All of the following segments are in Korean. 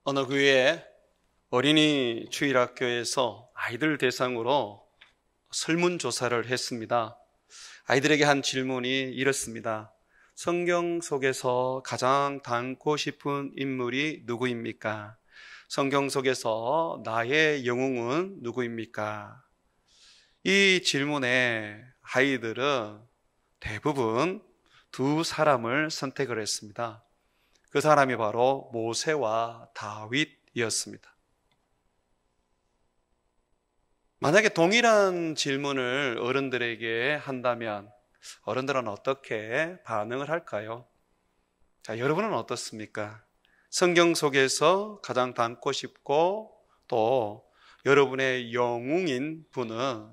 어느 교회 어린이 주일학교에서 아이들 대상으로 설문조사를 했습니다. 아이들에게 한 질문이 이렇습니다. 성경 속에서 가장 닮고 싶은 인물이 누구입니까? 성경 속에서 나의 영웅은 누구입니까? 이 질문에 아이들은 대부분 두 사람을 선택을 했습니다. 그 사람이 바로 모세와 다윗이었습니다. 만약에 동일한 질문을 어른들에게 한다면 어른들은 어떻게 반응을 할까요? 자, 여러분은 어떻습니까? 성경 속에서 가장 닮고 싶고 또 여러분의 영웅인 분은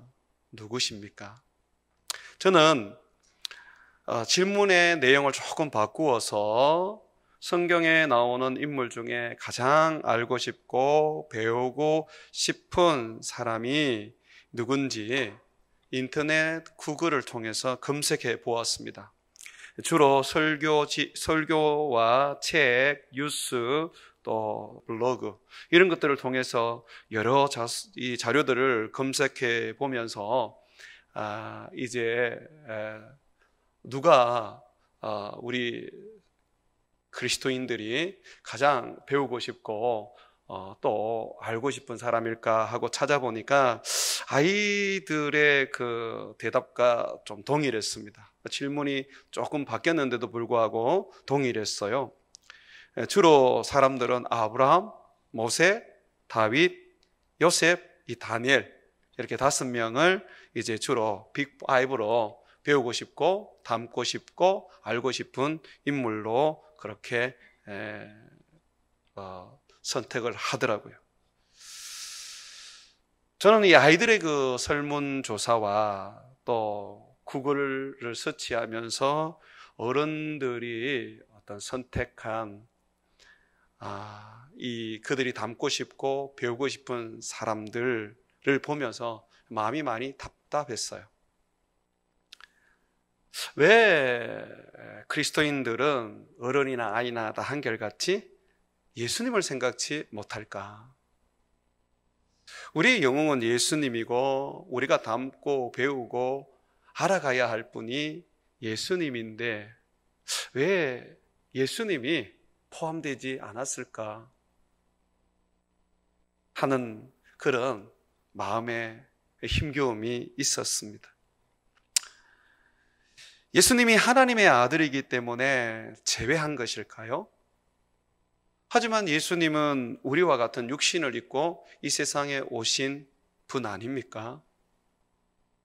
누구십니까? 저는 질문의 내용을 조금 바꾸어서 성경에 나오는 인물 중에 가장 알고 싶고 배우고 싶은 사람이 누군지 인터넷 구글을 통해서 검색해 보았습니다. 주로 설교와 책, 뉴스, 또 블로그 이런 것들을 통해서 여러 이 자료들을 검색해 보면서 이제 누가 우리 그리스도인들이 가장 배우고 싶고 또 알고 싶은 사람일까 하고 찾아보니까 아이들의 그 대답과 좀 동일했습니다. 질문이 조금 바뀌었는데도 불구하고 동일했어요. 주로 사람들은 아브라함, 모세, 다윗, 요셉, 이 다니엘 이렇게 5명을 이제 주로 빅5로 배우고 싶고 닮고 싶고 알고 싶은 인물로 그렇게 선택을 하더라고요. 저는 이 아이들의 그 설문조사와 또 구글을 서치하면서 어른들이 어떤 선택한 이 그들이 닮고 싶고 배우고 싶은 사람들을 보면서 마음이 많이 답답했어요. 왜 그리스도인들은 어른이나 아이나 다 한결같이 예수님을 생각지 못할까? 우리의 영웅은 예수님이고 우리가 닮고 배우고 알아가야 할 분이 예수님인데 왜 예수님이 포함되지 않았을까 하는 그런 마음의 힘겨움이 있었습니다. 예수님이 하나님의 아들이기 때문에 제외한 것일까요? 하지만 예수님은 우리와 같은 육신을 입고 이 세상에 오신 분 아닙니까?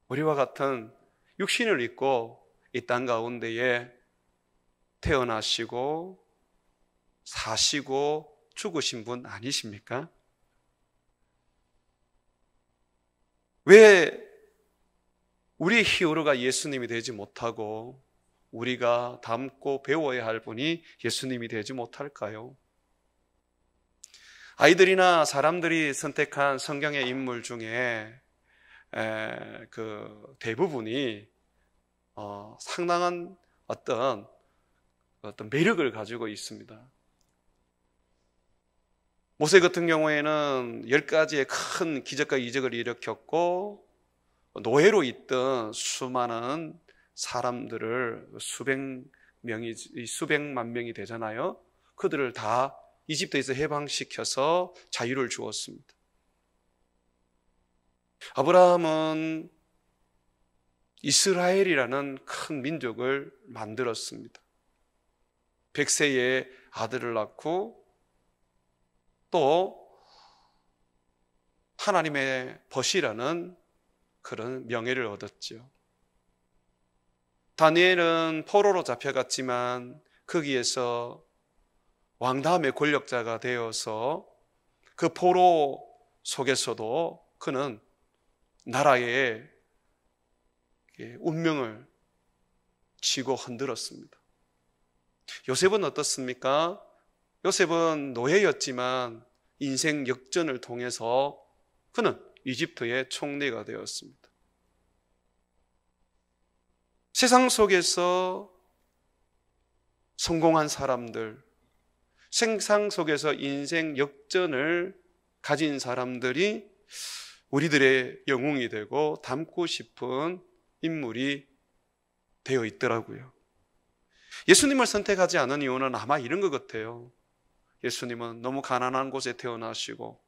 우리와 같은 육신을 입고 이 땅 가운데에 태어나시고 사시고 죽으신 분 아니십니까? 왜 우리의 히어로가 예수님이 되지 못하고 우리가 닮고 배워야 할 분이 예수님이 되지 못할까요? 아이들이나 사람들이 선택한 성경의 인물 중에 그 대부분이 상당한 어떤 매력을 가지고 있습니다. 모세 같은 경우에는 10가지의 큰 기적과 이적을 일으켰고 노예로 있던 수많은 사람들을 수백만 명이 되잖아요. 그들을 다 이집트에서 해방시켜서 자유를 주었습니다. 아브라함은 이스라엘이라는 큰 민족을 만들었습니다. 100세의 아들을 낳고 또 하나님의 벗이라는 그런 명예를 얻었지요. 다니엘은 포로로 잡혀갔지만 거기에서 왕 다음의 권력자가 되어서 그 포로 속에서도 그는 나라의 운명을 쥐고 흔들었습니다. 요셉은 어떻습니까? 요셉은 노예였지만 인생 역전을 통해서 그는 이집트의 총리가 되었습니다. 세상 속에서 성공한 사람들, 생상 속에서 인생 역전을 가진 사람들이 우리들의 영웅이 되고 닮고 싶은 인물이 되어 있더라고요. 예수님을 선택하지 않은 이유는 아마 이런 것 같아요. 예수님은 너무 가난한 곳에 태어나시고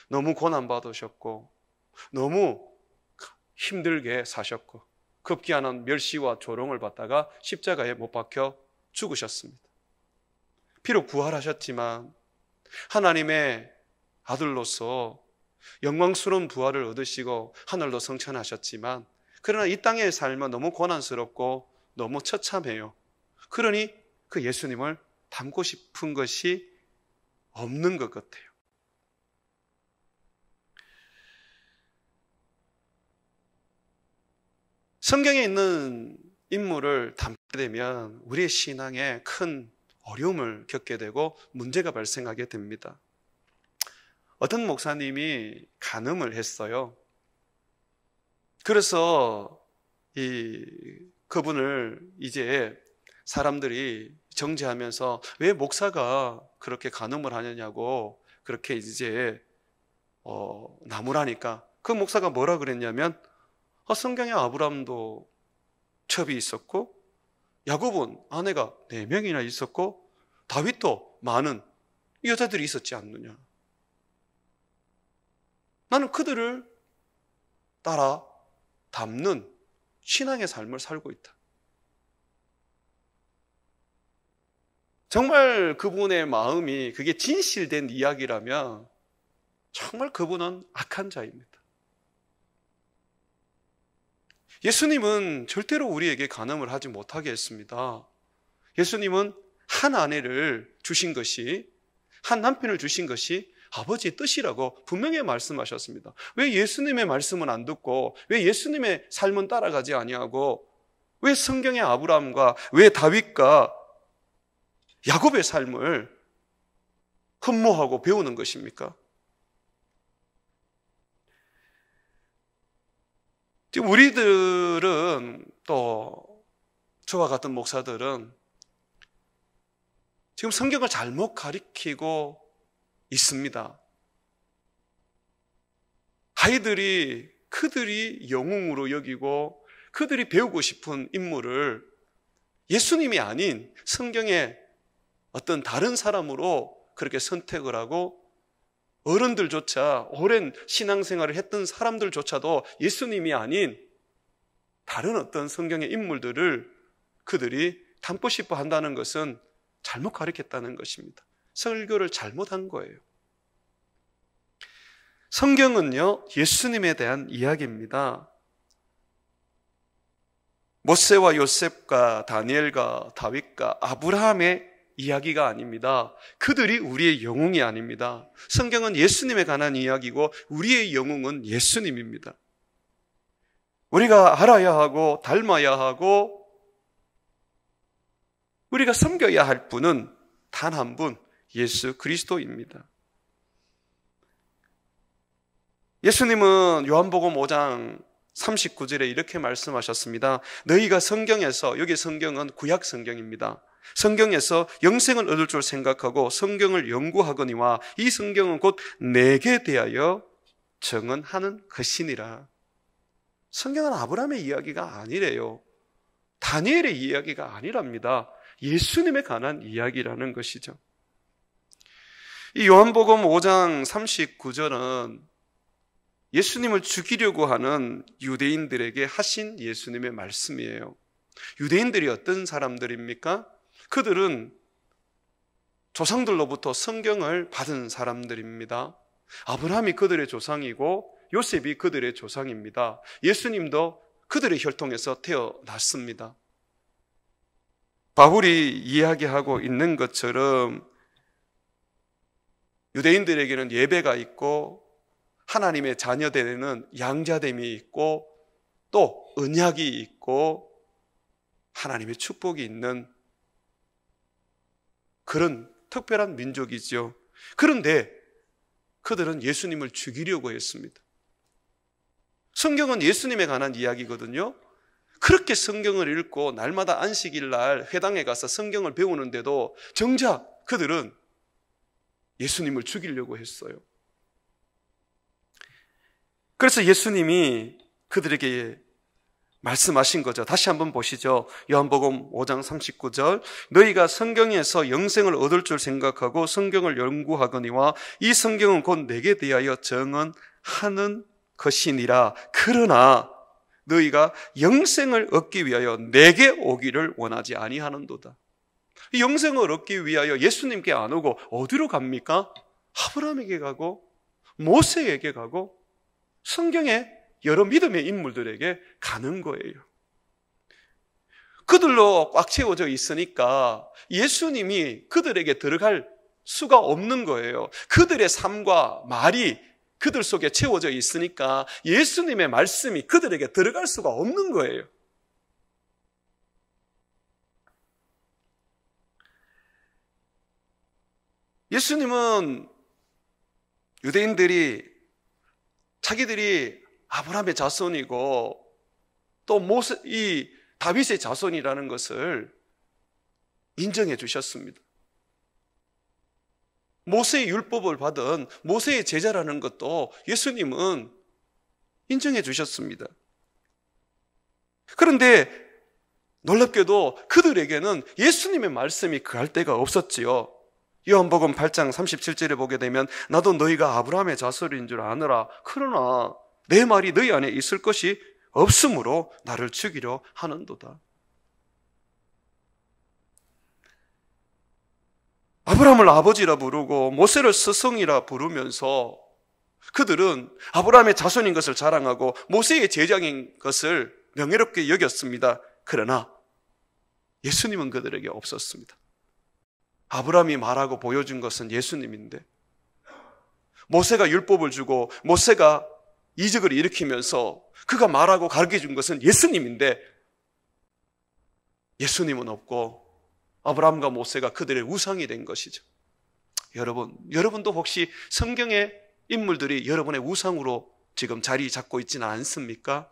너무 고난받으셨고 너무 힘들게 사셨고 급기야는 멸시와 조롱을 받다가 십자가에 못 박혀 죽으셨습니다. 비록 부활하셨지만 하나님의 아들로서 영광스러운 부활을 얻으시고 하늘로 승천하셨지만 그러나 이 땅의 삶은 너무 고난스럽고 너무 처참해요. 그러니 그 예수님을 닮고 싶은 것이 없는 것 같아요. 성경에 있는 인물을 닮게 되면 우리의 신앙에 큰 어려움을 겪게 되고 문제가 발생하게 됩니다. 어떤 목사님이 간음을 했어요. 그래서 그분을 이제 사람들이 정죄하면서 왜 목사가 그렇게 간음을 하느냐고 그렇게 이제 나무라니까 그 목사가 뭐라 그랬냐면 성경에 아브라함도 첩이 있었고 야곱은 아내가 4명이나 있었고 다윗도 많은 여자들이 있었지 않느냐. 나는 그들을 따라 닮는 신앙의 삶을 살고 있다. 정말 그분의 마음이 그게 진실된 이야기라면 정말 그분은 악한 자입니다. 예수님은 절대로 우리에게 간음을 하지 못하게 했습니다. 예수님은 한 아내를 주신 것이, 한 남편을 주신 것이 아버지의 뜻이라고 분명히 말씀하셨습니다. 왜 예수님의 말씀은 안 듣고 왜 예수님의 삶은 따라가지 아니하고 왜 성경의 아브라함과 왜 다윗과 야곱의 삶을 흠모하고 배우는 것입니까? 우리들은 또 저와 같은 목사들은 지금 성경을 잘못 가리키고 있습니다. 아이들이 그들이 영웅으로 여기고 그들이 배우고 싶은 인물을 예수님이 아닌 성경의 어떤 다른 사람으로 그렇게 선택을 하고 어른들조차 오랜 신앙생활을 했던 사람들조차도 예수님이 아닌 다른 어떤 성경의 인물들을 그들이 닮고 싶어 한다는 것은 잘못 가르쳤다는 것입니다. 설교를 잘못한 거예요. 성경은요, 예수님에 대한 이야기입니다. 모세와 요셉과 다니엘과 다윗과 아브라함의 이야기가 아닙니다. 그들이 우리의 영웅이 아닙니다. 성경은 예수님에 관한 이야기고 우리의 영웅은 예수님입니다. 우리가 알아야 하고 닮아야 하고 우리가 섬겨야 할 분은 단 한 분, 예수 그리스도입니다. 예수님은 요한복음 5장 39절에 이렇게 말씀하셨습니다. 너희가 성경에서, 여기 성경은 구약 성경입니다. 성경에서 영생을 얻을 줄 생각하고 성경을 연구하거니와 이 성경은 곧 내게 대하여 정언하는 것이니라. 성경은 아브라함의 이야기가 아니래요. 다니엘의 이야기가 아니랍니다. 예수님에 관한 이야기라는 것이죠. 이 요한복음 5장 39절은 예수님을 죽이려고 하는 유대인들에게 하신 예수님의 말씀이에요. 유대인들이 어떤 사람들입니까? 그들은 조상들로부터 성경을 받은 사람들입니다. 아브라함이 그들의 조상이고 요셉이 그들의 조상입니다. 예수님도 그들의 혈통에서 태어났습니다. 바울이 이야기하고 있는 것처럼 유대인들에게는 예배가 있고 하나님의 자녀되는 양자됨이 있고 또 언약이 있고 하나님의 축복이 있는 그런 특별한 민족이죠. 그런데 그들은 예수님을 죽이려고 했습니다. 성경은 예수님에 관한 이야기거든요. 그렇게 성경을 읽고 날마다 안식일 날 회당에 가서 성경을 배우는데도 정작 그들은 예수님을 죽이려고 했어요. 그래서 예수님이 그들에게 말씀하신 거죠. 다시 한번 보시죠. 요한복음 5장 39절. 너희가 성경에서 영생을 얻을 줄 생각하고 성경을 연구하거니와 이 성경은 곧 내게 대하여 정언하는 것이니라. 그러나 너희가 영생을 얻기 위하여 내게 오기를 원하지 아니하는도다. 이 영생을 얻기 위하여 예수님께 안 오고 어디로 갑니까? 아브라함에게 가고 모세에게 가고 성경에 여러 믿음의 인물들에게 가는 거예요. 그들로 꽉 채워져 있으니까 예수님이 그들에게 들어갈 수가 없는 거예요. 그들의 삶과 말이 그들 속에 채워져 있으니까 예수님의 말씀이 그들에게 들어갈 수가 없는 거예요. 예수님은 유대인들이 자기들이 아브라함의 자손이고 또 이 다윗의 자손이라는 것을 인정해 주셨습니다. 모세의 율법을 받은 모세의 제자라는 것도 예수님은 인정해 주셨습니다. 그런데 놀랍게도 그들에게는 예수님의 말씀이 그할 데가 없었지요. 요한복음 8장 37절에 보게 되면 나도 너희가 아브라함의 자손인 줄 아느라 그러나 내 말이 너희 안에 있을 것이 없으므로 나를 죽이려 하는도다. 아브라함을 아버지라 부르고 모세를 스승이라 부르면서 그들은 아브라함의 자손인 것을 자랑하고 모세의 제자인 것을 명예롭게 여겼습니다. 그러나 예수님은 그들에게 없었습니다. 아브라함이 말하고 보여준 것은 예수님인데 모세가 율법을 주고 모세가 이적을 일으키면서 그가 말하고 가르쳐준 것은 예수님인데 예수님은 없고 아브라함과 모세가 그들의 우상이 된 것이죠. 여러분도 혹시 성경의 인물들이 여러분의 우상으로 지금 자리 잡고 있지는 않습니까?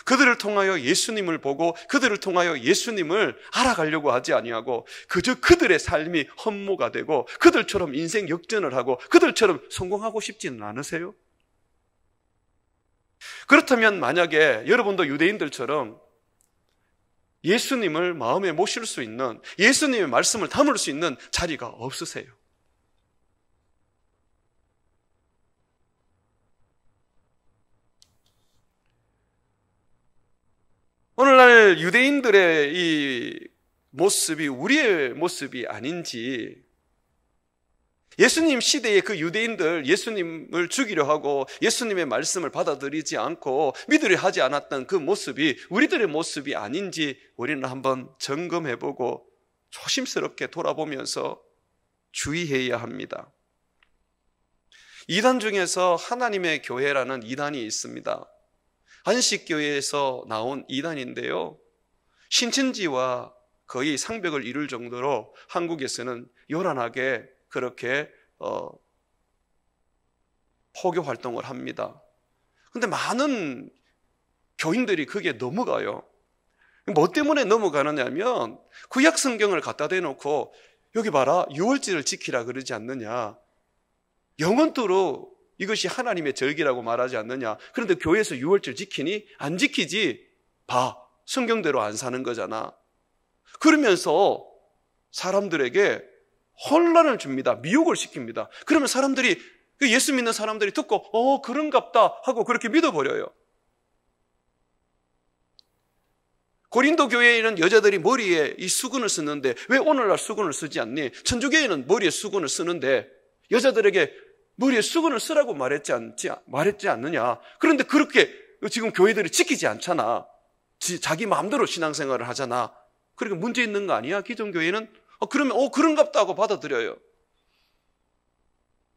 그들을 통하여 예수님을 보고 그들을 통하여 예수님을 알아가려고 하지 아니하고 그저 그들의 삶이 험모가 되고 그들처럼 인생 역전을 하고 그들처럼 성공하고 싶지는 않으세요? 그렇다면 만약에 여러분도 유대인들처럼 예수님을 마음에 모실 수 있는 예수님의 말씀을 담을 수 있는 자리가 없으세요. 오늘날 유대인들의 이 모습이 우리의 모습이 아닌지 예수님 시대의 그 유대인들 예수님을 죽이려 하고 예수님의 말씀을 받아들이지 않고 믿으려 하지 않았던 그 모습이 우리들의 모습이 아닌지 우리는 한번 점검해보고 조심스럽게 돌아보면서 주의해야 합니다. 이단 중에서 하나님의 교회라는 이단이 있습니다. 안식교회에서 나온 이단인데요, 신천지와 거의 상벽을 이룰 정도로 한국에서는 요란하게 그렇게 포교 활동을 합니다. 그런데 많은 교인들이 그게 넘어가요. 뭐 때문에 넘어가느냐면 구약 성경을 갖다 대놓고 여기 봐라 유월절을 지키라 그러지 않느냐, 영원토록 이것이 하나님의 절기라고 말하지 않느냐. 그런데 교회에서 유월절 지키니? 안 지키지. 봐, 성경대로 안 사는 거잖아. 그러면서 사람들에게 혼란을 줍니다. 미혹을 시킵니다. 그러면 사람들이, 예수 믿는 사람들이 듣고 그런갑다 하고 그렇게 믿어버려요. 고린도 교회에는 여자들이 머리에 이 수건을 쓰는데 왜 오늘날 수건을 쓰지 않니? 천주교회는 머리에 수건을 쓰는데 여자들에게 머리에 수건을 쓰라고 말했지 않느냐. 그런데 그렇게 지금 교회들이 지키지 않잖아. 자기 마음대로 신앙생활을 하잖아. 그러니까 문제 있는 거 아니야? 기존 교회는 그러면 그런갑다 하고 받아들여요.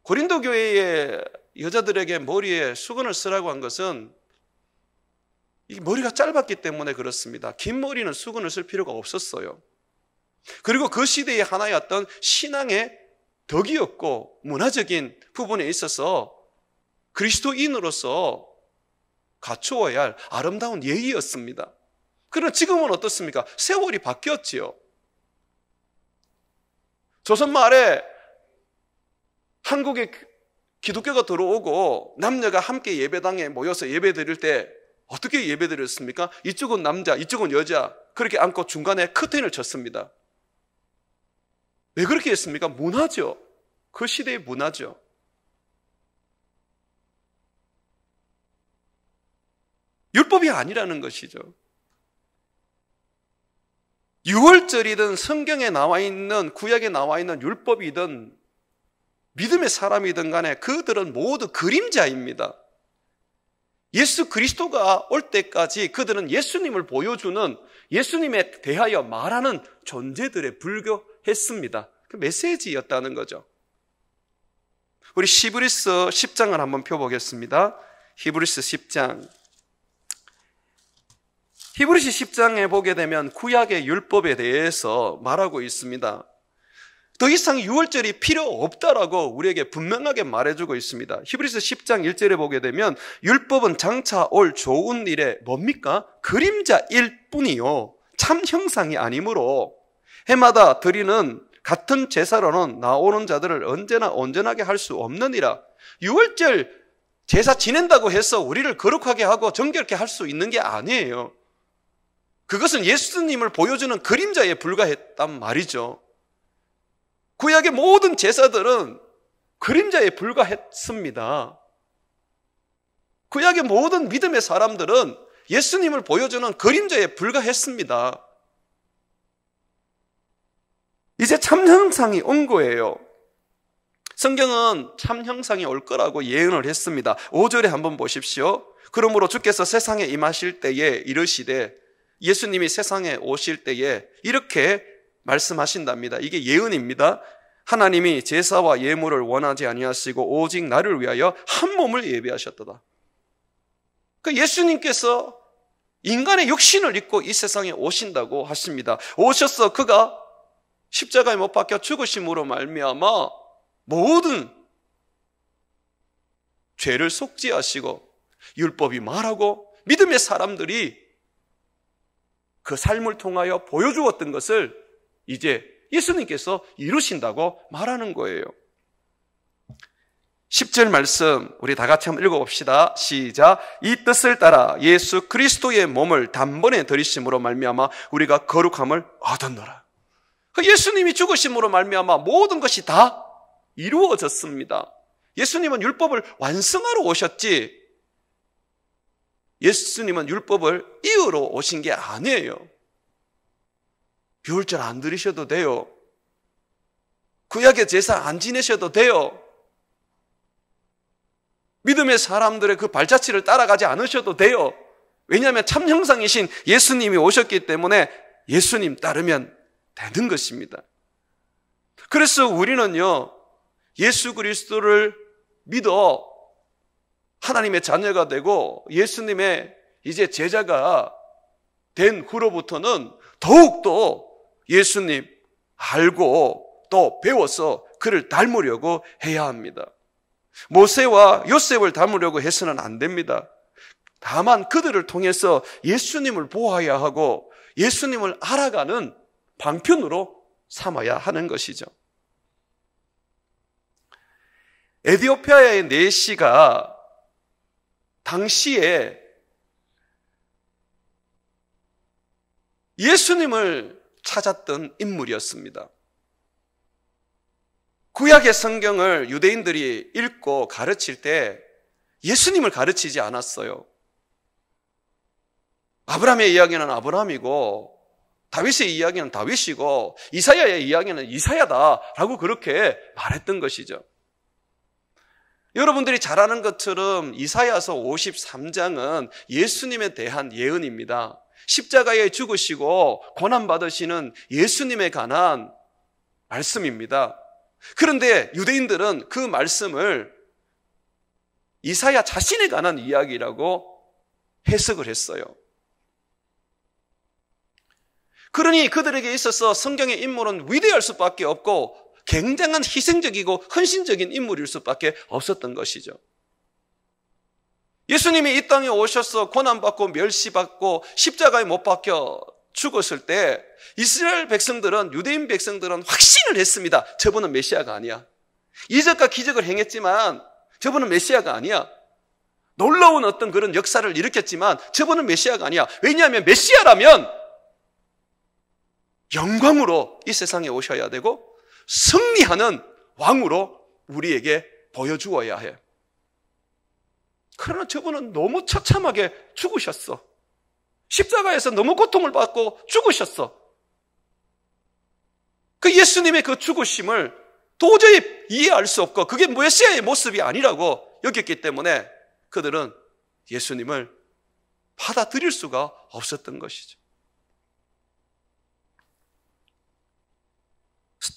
고린도 교회의 여자들에게 머리에 수건을 쓰라고 한 것은 이 머리가 짧았기 때문에 그렇습니다. 긴 머리는 수건을 쓸 필요가 없었어요. 그리고 그 시대의 하나의 어떤 신앙의 덕이었고 문화적인 부분에 있어서 그리스도인으로서 갖추어야 할 아름다운 예의였습니다. 그러나 지금은 어떻습니까? 세월이 바뀌었지요. 조선 말에 한국에 기독교가 들어오고 남녀가 함께 예배당에 모여서 예배 드릴 때 어떻게 예배 드렸습니까? 이쪽은 남자, 이쪽은 여자 그렇게 앉고 중간에 커튼을 쳤습니다. 왜 그렇게 했습니까? 문화죠. 그 시대의 문화죠. 율법이 아니라는 것이죠. 유월절이든 성경에 나와 있는 구약에 나와 있는 율법이든 믿음의 사람이든 간에 그들은 모두 그림자입니다. 예수 그리스도가 올 때까지 그들은 예수님을 보여주는 예수님에 대하여 말하는 존재들에 불과했습니다. 그 메시지였다는 거죠. 우리 히브리서 10장을 한번 펴보겠습니다. 히브리서 10장. 히브리서 10장에 보게 되면 구약의 율법에 대해서 말하고 있습니다. 더 이상 유월절이 필요 없다라고 우리에게 분명하게 말해주고 있습니다. 히브리서 10장 1절에 보게 되면 율법은 장차 올 좋은 일에 뭡니까? 그림자일 뿐이요 참 형상이 아니므로 해마다 드리는 같은 제사로는 나오는 자들을 언제나 온전하게 할 수 없느니라. 유월절 제사 지낸다고 해서 우리를 거룩하게 하고 정결케 할 수 있는 게 아니에요. 그것은 예수님을 보여주는 그림자에 불과했단 말이죠. 구약의 모든 제사들은 그림자에 불과했습니다. 구약의 모든 믿음의 사람들은 예수님을 보여주는 그림자에 불과했습니다. 이제 참 형상이 온 거예요. 성경은 참 형상이 올 거라고 예언을 했습니다. 5절에 한번 보십시오. 그러므로 주께서 세상에 임하실 때에 이르시되, 예수님이 세상에 오실 때에 이렇게 말씀하신답니다. 이게 예언입니다. 하나님이 제사와 예물을 원하지 아니하시고 오직 나를 위하여 한 몸을 예비하셨도다. 그러니까 예수님께서 인간의 육신을 입고 이 세상에 오신다고 하십니다. 오셔서 그가 십자가에 못 박혀 죽으심으로 말미암아 모든 죄를 속죄하시고 율법이 말하고 믿음의 사람들이 그 삶을 통하여 보여주었던 것을 이제 예수님께서 이루신다고 말하는 거예요. 10절 말씀 우리 다 같이 한번 읽어봅시다. 시작. 이 뜻을 따라 예수 그리스도의 몸을 단번에 들이심으로 말미암아 우리가 거룩함을 얻었노라. 예수님이 죽으심으로 말미암아 모든 것이 다 이루어졌습니다. 예수님은 율법을 완성하러 오셨지 예수님은 율법을 이으러 오신 게 아니에요. 유월절 안 드리셔도 돼요. 구약의 제사 안 지내셔도 돼요. 믿음의 사람들의 그 발자취를 따라가지 않으셔도 돼요. 왜냐하면 참 형상이신 예수님이 오셨기 때문에 예수님 따르면 되는 것입니다. 그래서 우리는요, 예수 그리스도를 믿어 하나님의 자녀가 되고 예수님의 이제 제자가 된 후로부터는 더욱더 예수님 알고 또 배워서 그를 닮으려고 해야 합니다. 모세와 요셉을 닮으려고 해서는 안 됩니다. 다만 그들을 통해서 예수님을 보아야 하고 예수님을 알아가는 방편으로 삼아야 하는 것이죠. 에티오피아의 내시가 당시에 예수님을 찾았던 인물이었습니다. 구약의 성경을 유대인들이 읽고 가르칠 때 예수님을 가르치지 않았어요. 아브라함의 이야기는 아브라함이고 다윗의 이야기는 다윗이고 이사야의 이야기는 이사야다라고 그렇게 말했던 것이죠. 여러분들이 잘 아는 것처럼 이사야서 53장은 예수님에 대한 예언입니다. 십자가에 죽으시고 고난받으시는 예수님에 관한 말씀입니다. 그런데 유대인들은 그 말씀을 이사야 자신에 관한 이야기라고 해석을 했어요. 그러니 그들에게 있어서 성경의 인물은 위대할 수밖에 없고 굉장한 희생적이고 헌신적인 인물일 수밖에 없었던 것이죠. 예수님이 이 땅에 오셔서 고난받고 멸시받고 십자가에 못 박혀 죽었을 때 이스라엘 백성들은, 유대인 백성들은 확신을 했습니다. 저분은 메시아가 아니야. 이적과 기적을 행했지만 저분은 메시아가 아니야. 놀라운 어떤 그런 역사를 일으켰지만 저분은 메시아가 아니야. 왜냐하면 메시아라면 영광으로 이 세상에 오셔야 되고 승리하는 왕으로 우리에게 보여주어야 해. 그러나 저분은 너무 처참하게 죽으셨어. 십자가에서 너무 고통을 받고 죽으셨어. 그 예수님의 그 죽으심을 도저히 이해할 수 없고 그게 메시아의 모습이 아니라고 여겼기 때문에 그들은 예수님을 받아들일 수가 없었던 것이죠.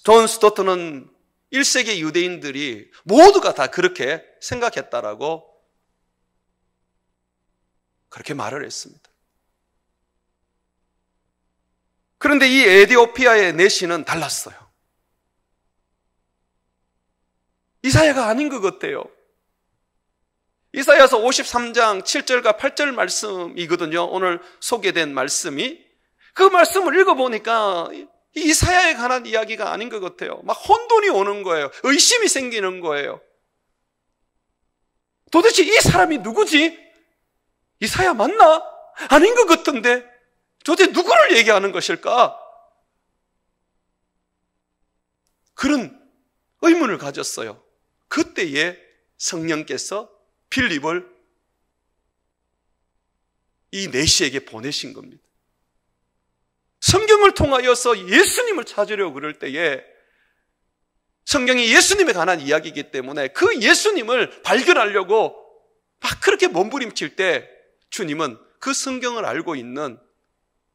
존 스토트는 1세기 유대인들이 모두가 다 그렇게 생각했다라고 그렇게 말을 했습니다. 그런데 이 에디오피아의 내시는 달랐어요. 이사야가 아닌 것 같아요. 이사야서 53장 7절과 8절 말씀이거든요. 오늘 소개된 말씀이. 그 말씀을 읽어보니까 이사야에 관한 이야기가 아닌 것 같아요. 막 혼돈이 오는 거예요. 의심이 생기는 거예요. 도대체 이 사람이 누구지? 이사야 맞나? 아닌 것 같은데 도대체 누구를 얘기하는 것일까? 그런 의문을 가졌어요. 그때에 성령께서 빌립을 이 내시에게 보내신 겁니다. 성경을 통하여서 예수님을 찾으려고 그럴 때에 성경이 예수님에 관한 이야기이기 때문에 그 예수님을 발견하려고 막 그렇게 몸부림칠 때 주님은 그 성경을 알고 있는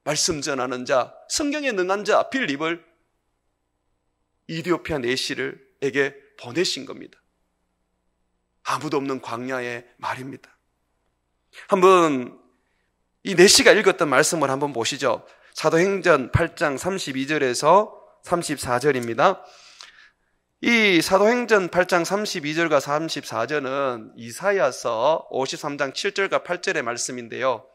말씀 전하는 자, 성경에 능한 자 빌립을 이디오피아 내시에게 보내신 겁니다. 아무도 없는 광야의 말입니다. 한번 이 내시가 읽었던 말씀을 한번 보시죠. 사도행전 8장 32절에서 34절입니다. 이 사도행전 8장 32절과 34절은 이사야서 53장 7절과 8절의 말씀인데요.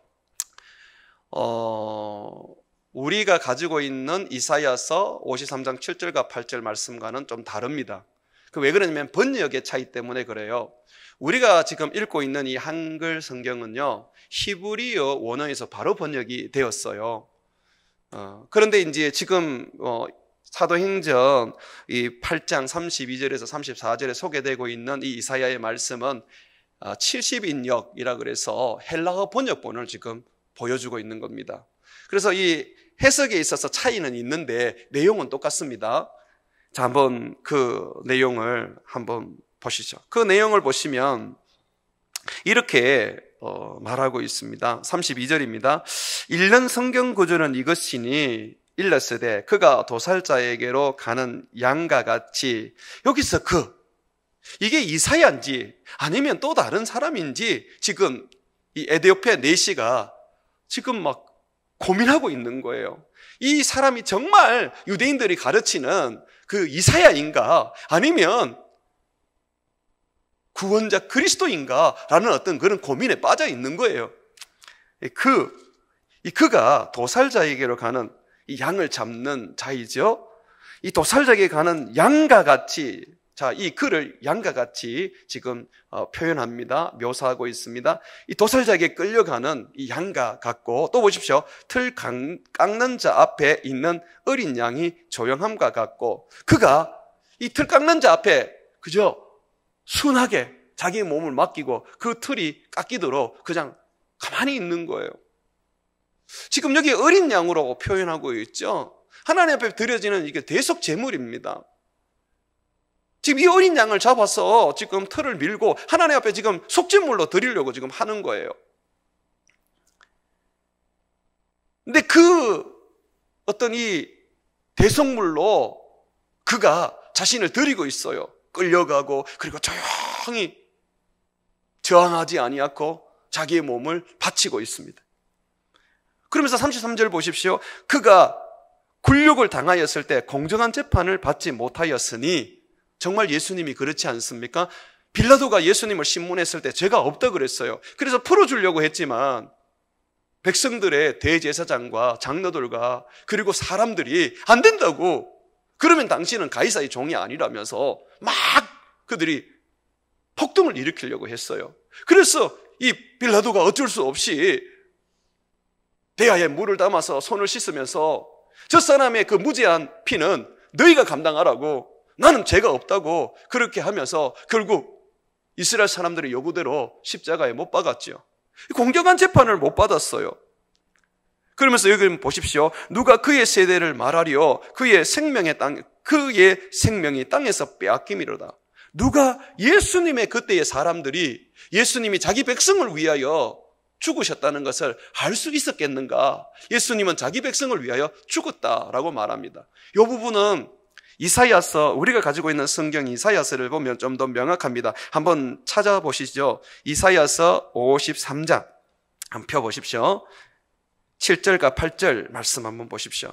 우리가 가지고 있는 이사야서 53장 7절과 8절 말씀과는 좀 다릅니다. 왜 그러냐면 번역의 차이 때문에 그래요. 우리가 지금 읽고 있는 이 한글 성경은요, 히브리어 원어에서 바로 번역이 되었어요. 그런데 이제 지금 사도행전 이 8장 32절에서 34절에 소개되고 있는 이 이사야의 말씀은 70인역이라 그래서 헬라어 번역본을 지금 보여주고 있는 겁니다. 그래서 이 해석에 있어서 차이는 있는데 내용은 똑같습니다. 자, 한번 그 내용을 한번 보시죠. 그 내용을 보시면 이렇게 말하고 있습니다. 32절입니다. 읽는 성경 구조는 이것이니 일렀으되 그가 도살자에게로 가는 양과 같이. 여기서 이게 이사야인지 아니면 또 다른 사람인지 지금 이 에디오피아 내시가 지금 막 고민하고 있는 거예요. 이 사람이 정말 유대인들이 가르치는 그 이사야인가 아니면 구원자 그리스도인가라는 어떤 그런 고민에 빠져 있는 거예요. 그가 도살자에게로 가는 이 양을 잡는 자이죠. 이 도살자에게 가는 양과 같이, 자, 이 그를 양과 같이 지금 표현합니다. 묘사하고 있습니다. 이 도살자에게 끌려가는 이 양과 같고, 또 보십시오. 틀 깎는 자 앞에 있는 어린 양이 조용함과 같고, 그가 이 틀 깎는 자 앞에 그저 순하게 자기의 몸을 맡기고 그 틀이 깎이도록 그냥 가만히 있는 거예요. 지금 여기 어린 양으로 표현하고 있죠. 하나님 앞에 드려지는 이게 대속 제물입니다. 지금 이 어린 양을 잡아서 지금 틀을 밀고 하나님 앞에 지금 속죄물로 드리려고 지금 하는 거예요. 근데 그 어떤 이 대속물로 그가 자신을 드리고 있어요. 끌려가고 그리고 조용히 저항하지 아니하고 자기의 몸을 바치고 있습니다. 그러면서 33절 보십시오. 그가 굴욕을 당하였을 때 공정한 재판을 받지 못하였으니, 정말 예수님이 그렇지 않습니까? 빌라도가 예수님을 신문했을 때 죄가 없다 그랬어요. 그래서 풀어주려고 했지만 백성들의 대제사장과 장로들과 그리고 사람들이 안 된다고, 그러면 당신은 가이사의 종이 아니라면서 막 그들이 폭동을 일으키려고 했어요. 그래서 이 빌라도가 어쩔 수 없이 대야에 물을 담아서 손을 씻으면서 저 사람의 그 무죄한 피는 너희가 감당하라고, 나는 죄가 없다고 그렇게 하면서 결국 이스라엘 사람들의 요구대로 십자가에 못 박았죠. 공정한 재판을 못 받았어요. 그러면서 여기 보십시오. 누가 그의 세대를 말하리요 그의 생명이 땅에서 빼앗김이로다. 누가 예수님의 그때의 사람들이 예수님이 자기 백성을 위하여 죽으셨다는 것을 알 수 있었겠는가? 예수님은 자기 백성을 위하여 죽었다라고 말합니다. 이 부분은 이사야서, 우리가 가지고 있는 성경 이사야서를 보면 좀 더 명확합니다. 한번 찾아보시죠. 이사야서 53장 한번 펴보십시오. 7절과 8절 말씀 한번 보십시오.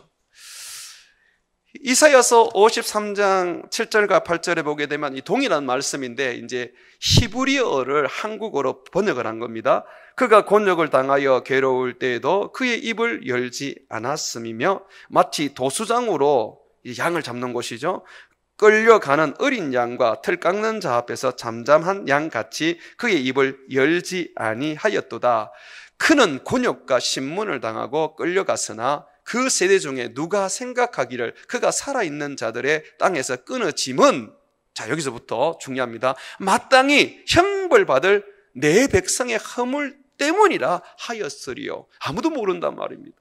이사야서 53장 7절과 8절에 보게 되면 이 동일한 말씀인데 이제 히브리어를 한국어로 번역을 한 겁니다. 그가 곤욕을 당하여 괴로울 때에도 그의 입을 열지 않았음이며 마치 도수장으로 양을 잡는 곳이죠. 끌려가는 어린 양과 틀 깎는 자 앞에서 잠잠한 양같이 그의 입을 열지 아니하였도다. 그는 곤욕과 신문을 당하고 끌려갔으나 그 세대 중에 누가 생각하기를 그가 살아있는 자들의 땅에서 끊어짐은, 자 여기서부터 중요합니다, 마땅히 형벌받을 내 백성의 허물 때문이라 하였으리요. 아무도 모른단 말입니다.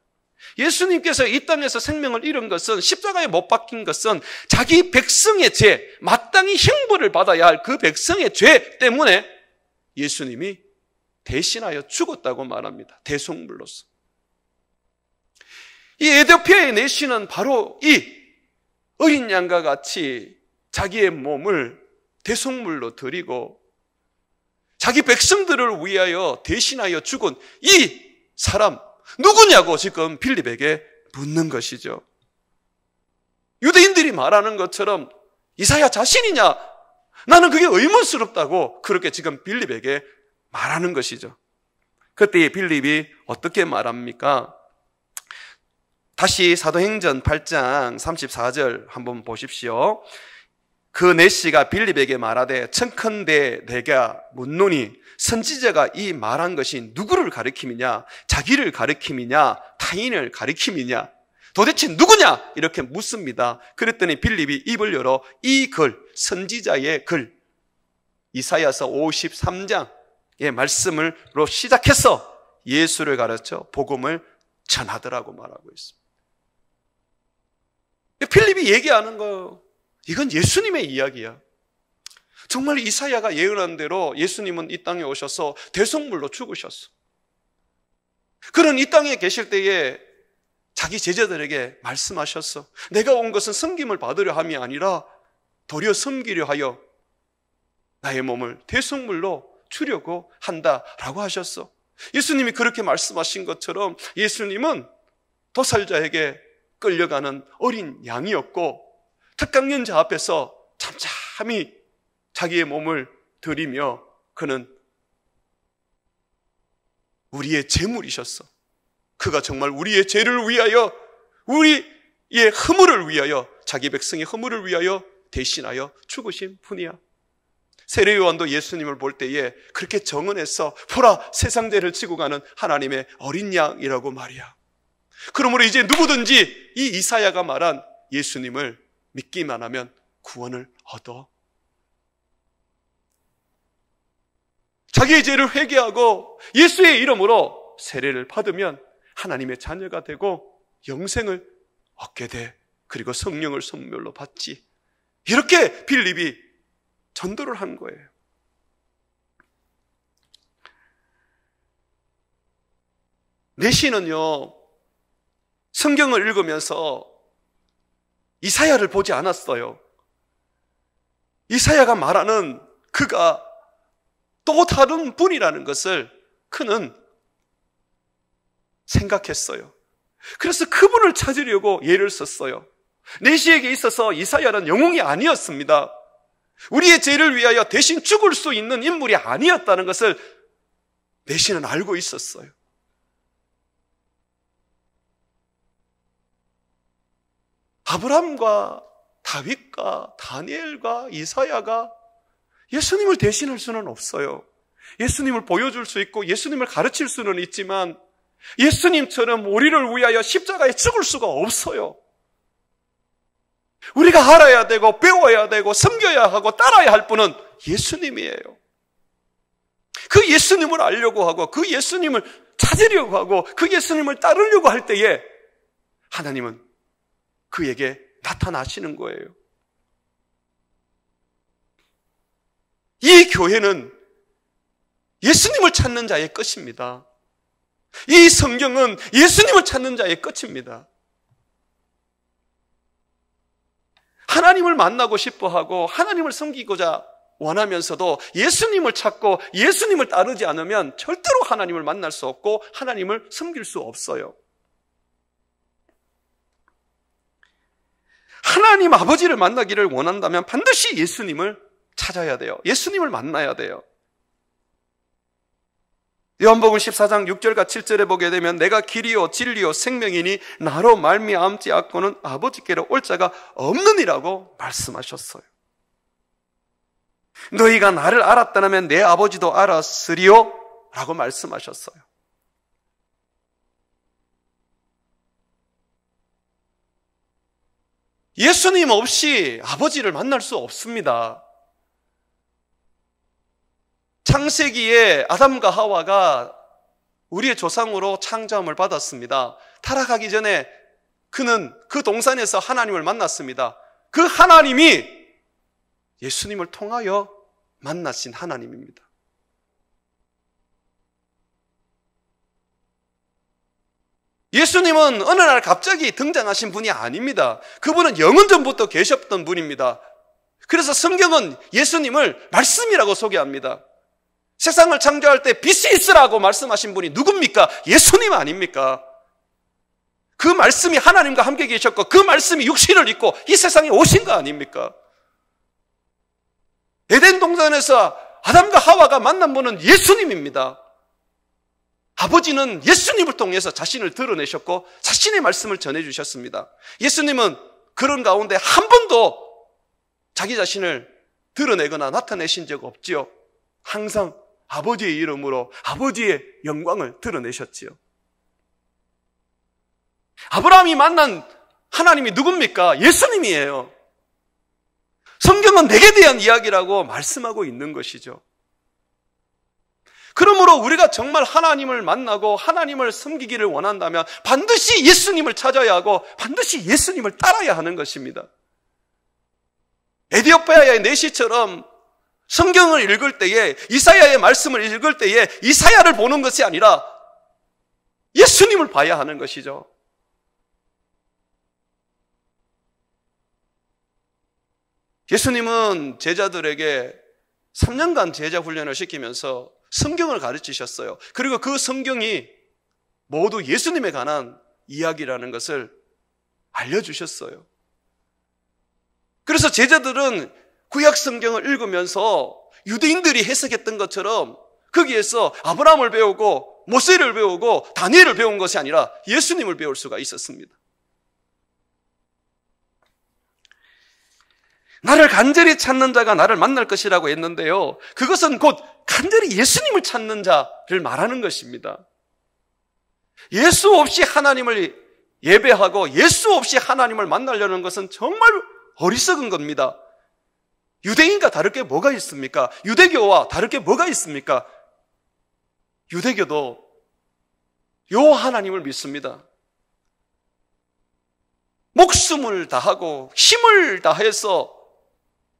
예수님께서 이 땅에서 생명을 잃은 것은, 십자가에 못 박힌 것은 자기 백성의 죄, 마땅히 형벌을 받아야 할 그 백성의 죄 때문에 예수님이 대신하여 죽었다고 말합니다. 대속물로서. 이 에티오피아의 내시는 바로 이 어린 양과 같이 자기의 몸을 대속물로 드리고 자기 백성들을 위하여 대신하여 죽은 이 사람 누구냐고 지금 빌립에게 묻는 것이죠. 유대인들이 말하는 것처럼 이사야 자신이냐? 나는 그게 의문스럽다고 그렇게 지금 빌립에게 말하는 것이죠. 그때 빌립이 어떻게 말합니까? 다시 사도행전 8장 34절 한번 보십시오. 그 내시가 빌립에게 말하되 청컨대 내가 묻노니 선지자가 이 말한 것이 누구를 가리킴이냐? 자기를 가리킴이냐? 타인을 가리킴이냐? 도대체 누구냐? 이렇게 묻습니다. 그랬더니 빌립이 입을 열어 이 글, 선지자의 글, 이사야서 53장의 말씀으로 시작해서 예수를 가르쳐 복음을 전하더라고 말하고 있습니다. 필립이 얘기하는 거, 이건 예수님의 이야기야. 정말 이사야가 예언한 대로 예수님은 이 땅에 오셔서 대속물로 죽으셨어. 그는 이 땅에 계실 때에 자기 제자들에게 말씀하셨어. 내가 온 것은 섬김을 받으려 함이 아니라 도리어 섬기려 하여 나의 몸을 대속물로 주려고 한다라고 하셨어. 예수님이 그렇게 말씀하신 것처럼 예수님은 도살자에게 끌려가는 어린 양이었고 특강연자 앞에서 잠잠히 자기의 몸을 드리며 그는 우리의 제물이셨어. 그가 정말 우리의 죄를 위하여, 우리의 허물을 위하여, 자기 백성의 허물을 위하여 대신하여 죽으신 분이야. 세례요한도 예수님을 볼 때에 그렇게 정언해서 보라 세상 죄를 지고 가는 하나님의 어린 양이라고 말이야. 그러므로 이제 누구든지 이 이사야가 말한 예수님을 믿기만 하면 구원을 얻어. 자기의 죄를 회개하고 예수의 이름으로 세례를 받으면 하나님의 자녀가 되고 영생을 얻게 돼. 그리고 성령을 선물로 받지. 이렇게 빌립이 전도를 한 거예요. 내시는요, 성경을 읽으면서 이사야를 보지 않았어요. 이사야가 말하는 그가 또 다른 분이라는 것을 그는 생각했어요. 그래서 그분을 찾으려고 예를 썼어요. 내시에게 있어서 이사야는 영웅이 아니었습니다. 우리의 죄를 위하여 대신 죽을 수 있는 인물이 아니었다는 것을 내시는 알고 있었어요. 아브라함과 다윗과 다니엘과 이사야가 예수님을 대신할 수는 없어요. 예수님을 보여줄 수 있고 예수님을 가르칠 수는 있지만 예수님처럼 우리를 위하여 십자가에 죽을 수가 없어요. 우리가 알아야 되고 배워야 되고 섬겨야 하고 따라야 할 분은 예수님이에요. 그 예수님을 알려고 하고 그 예수님을 찾으려고 하고 그 예수님을 따르려고 할 때에 하나님은 그에게 나타나시는 거예요. 이 교회는 예수님을 찾는 자의 끝입니다. 이 성경은 예수님을 찾는 자의 끝입니다. 하나님을 만나고 싶어하고 하나님을 섬기고자 원하면서도 예수님을 찾고 예수님을 따르지 않으면 절대로 하나님을 만날 수 없고 하나님을 섬길 수 없어요. 하나님 아버지를 만나기를 원한다면 반드시 예수님을 찾아야 돼요. 예수님을 만나야 돼요. 요한복음 14장 6절과 7절에 보게 되면 내가 길이요 진리요 생명이니 나로 말미암지 않고는 아버지께로 올 자가 없느니라고 말씀하셨어요. 너희가 나를 알았다면 내 아버지도 알았으리요 라고 말씀하셨어요. 예수님 없이 아버지를 만날 수 없습니다. 창세기에 아담과 하와가 우리의 조상으로 창조함을 받았습니다. 타락하기 전에 그는 그 동산에서 하나님을 만났습니다. 그 하나님이 예수님을 통하여 만나신 하나님입니다. 예수님은 어느 날 갑자기 등장하신 분이 아닙니다. 그분은 영원 전부터 계셨던 분입니다. 그래서 성경은 예수님을 말씀이라고 소개합니다. 세상을 창조할 때 빛이 있으라고 말씀하신 분이 누굽니까? 예수님 아닙니까? 그 말씀이 하나님과 함께 계셨고 그 말씀이 육신을 입고 이 세상에 오신 거 아닙니까? 에덴 동산에서 아담과 하와가 만난 분은 예수님입니다. 아버지는 예수님을 통해서 자신을 드러내셨고 자신의 말씀을 전해주셨습니다. 예수님은 그런 가운데 한 번도 자기 자신을 드러내거나 나타내신 적 없지요. 항상 아버지의 이름으로 아버지의 영광을 드러내셨지요. 아브라함이 만난 하나님이 누굽니까? 예수님이에요. 성경은 내게 대한 이야기라고 말씀하고 있는 것이죠. 그러므로 우리가 정말 하나님을 만나고 하나님을 섬기기를 원한다면 반드시 예수님을 찾아야 하고 반드시 예수님을 따라야 하는 것입니다. 에디오피아의 내시처럼 성경을 읽을 때에 이사야의 말씀을 읽을 때에 이사야를 보는 것이 아니라 예수님을 봐야 하는 것이죠. 예수님은 제자들에게 3년간 제자 훈련을 시키면서 성경을 가르치셨어요. 그리고 그 성경이 모두 예수님에 관한 이야기라는 것을 알려주셨어요. 그래서 제자들은 구약 성경을 읽으면서 유대인들이 해석했던 것처럼 거기에서 아브라함을 배우고 모세를 배우고 다니엘을 배운 것이 아니라 예수님을 배울 수가 있었습니다. 나를 간절히 찾는 자가 나를 만날 것이라고 했는데요. 그것은 곧 간절히 예수님을 찾는 자를 말하는 것입니다. 예수 없이 하나님을 예배하고 예수 없이 하나님을 만나려는 것은 정말 어리석은 겁니다. 유대인과 다를 게 뭐가 있습니까? 유대교와 다를 게 뭐가 있습니까? 유대교도 요 하나님을 믿습니다. 목숨을 다하고 힘을 다해서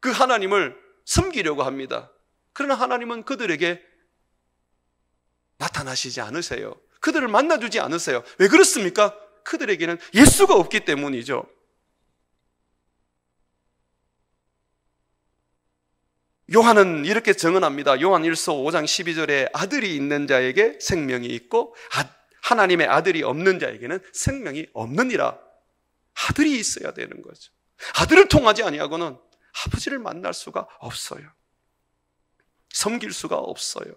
그 하나님을 섬기려고 합니다. 그러나 하나님은 그들에게 나타나시지 않으세요. 그들을 만나주지 않으세요. 왜 그렇습니까? 그들에게는 예수가 없기 때문이죠. 요한은 이렇게 증언합니다. 요한 1서 5장 12절에 아들이 있는 자에게 생명이 있고 하나님의 아들이 없는 자에게는 생명이 없느니라. 아들이 있어야 되는 거죠. 아들을 통하지 아니하고는 아버지를 만날 수가 없어요. 섬길 수가 없어요.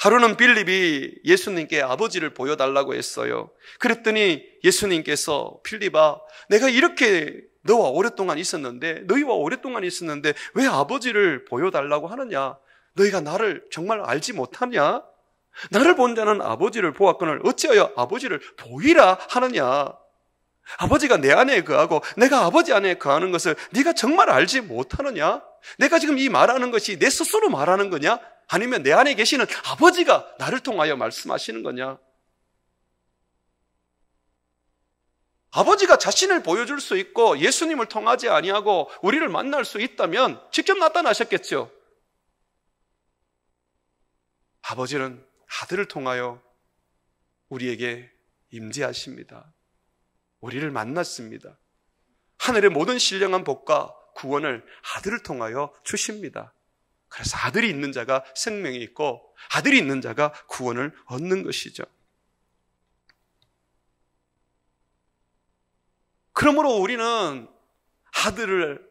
하루는 빌립이 예수님께 아버지를 보여달라고 했어요. 그랬더니 예수님께서 빌립아, 내가 이렇게 너희와 오랫동안 있었는데 왜 아버지를 보여달라고 하느냐? 너희가 나를 정말 알지 못하냐? 나를 본 자는 아버지를 보았거늘 어찌하여 아버지를 보이라 하느냐? 아버지가 내 안에 거하고 내가 아버지 안에 거하는 것을 네가 정말 알지 못하느냐? 내가 지금 이 말하는 것이 내 스스로 말하는 거냐? 아니면 내 안에 계시는 아버지가 나를 통하여 말씀하시는 거냐? 아버지가 자신을 보여줄 수 있고 예수님을 통하지 아니하고 우리를 만날 수 있다면 직접 나타나셨겠죠. 아버지는 아들을 통하여 우리에게 임재하십니다. 우리를 만났습니다. 하늘의 모든 신령한 복과 구원을 아들을 통하여 주십니다. 그래서 아들이 있는 자가 생명이 있고 아들이 있는 자가 구원을 얻는 것이죠. 그러므로 우리는 아들을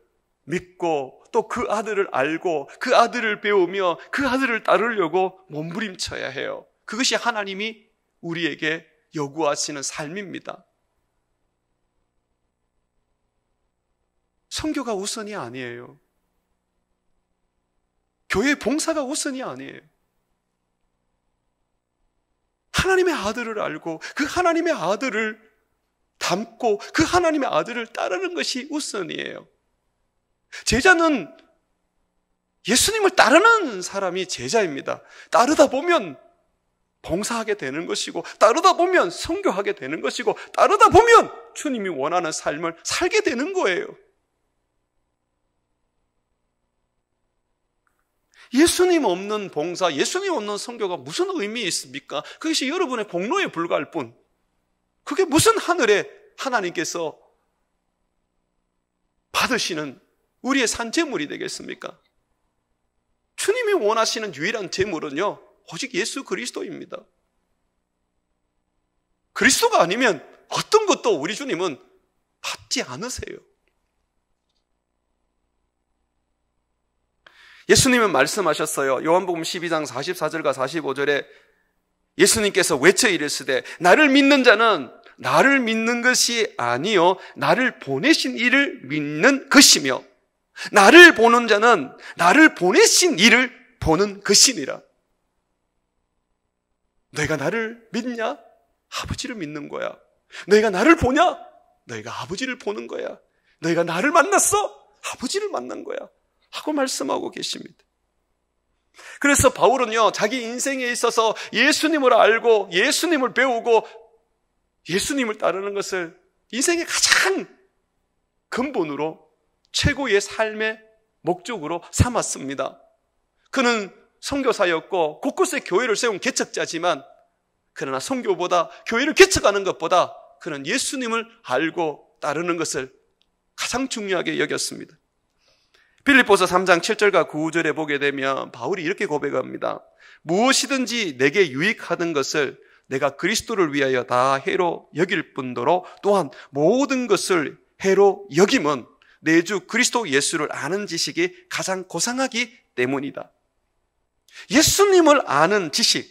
믿고 또 그 아들을 알고 그 아들을 배우며 그 아들을 따르려고 몸부림쳐야 해요. 그것이 하나님이 우리에게 요구하시는 삶입니다. 선교가 우선이 아니에요. 교회 봉사가 우선이 아니에요. 하나님의 아들을 알고 그 하나님의 아들을 닮고 그 하나님의 아들을 따르는 것이 우선이에요. 제자는 예수님을 따르는 사람이 제자입니다. 따르다 보면 봉사하게 되는 것이고 따르다 보면 선교하게 되는 것이고 따르다 보면 주님이 원하는 삶을 살게 되는 거예요. 예수님 없는 봉사, 예수님 없는 선교가 무슨 의미 있습니까? 그것이 여러분의 공로에 불과할 뿐, 그게 무슨 하늘에 하나님께서 받으시는 우리의 산재물이 되겠습니까? 주님이 원하시는 유일한 재물은요, 오직 예수 그리스도입니다. 그리스도가 아니면 어떤 것도 우리 주님은 받지 않으세요. 예수님은 말씀하셨어요. 요한복음 12장 44절과 45절에 예수님께서 외쳐 이르시되 나를 믿는 자는 나를 믿는 것이 아니요 나를 보내신 이를 믿는 것이며 나를 보는 자는 나를 보내신 이를 보는 것이니라. 너희가 나를 믿냐? 아버지를 믿는 거야. 너희가 나를 보냐? 너희가 아버지를 보는 거야. 너희가 나를 만났어? 아버지를 만난 거야 하고 말씀하고 계십니다. 그래서 바울은요, 자기 인생에 있어서 예수님을 알고 예수님을 배우고 예수님을 따르는 것을 인생의 가장 근본으로 최고의 삶의 목적으로 삼았습니다. 그는 선교사였고 곳곳에 교회를 세운 개척자지만 그러나 선교보다 교회를 개척하는 것보다 그는 예수님을 알고 따르는 것을 가장 중요하게 여겼습니다. 빌립보서 3장 7절과 9절에 보게 되면 바울이 이렇게 고백합니다. 무엇이든지 내게 유익하던 것을 내가 그리스도를 위하여 다 해로 여길 뿐더러 또한 모든 것을 해로 여김은 내 주 그리스도 예수를 아는 지식이 가장 고상하기 때문이다. 예수님을 아는 지식,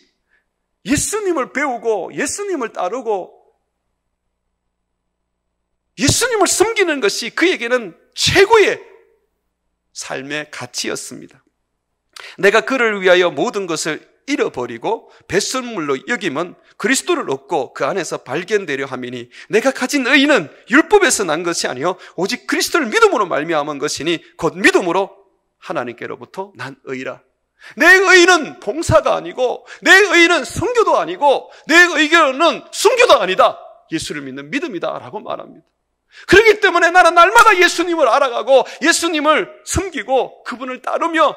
예수님을 배우고 예수님을 따르고 예수님을 섬기는 것이 그에게는 최고의 삶의 가치였습니다. 내가 그를 위하여 모든 것을 잃어버리고 배설물로 여김은 그리스도를 얻고 그 안에서 발견되려 함이니 내가 가진 의는 율법에서 난 것이 아니요 오직 그리스도를 믿음으로 말미암은 것이니 곧 믿음으로 하나님께로부터 난 의라. 내 의는 봉사가 아니고 내 의는 선교도 아니고 내 의견은 순교도 아니다. 예수를 믿는 믿음이다 라고 말합니다. 그렇기 때문에 나는 날마다 예수님을 알아가고 예수님을 섬기고 그분을 따르며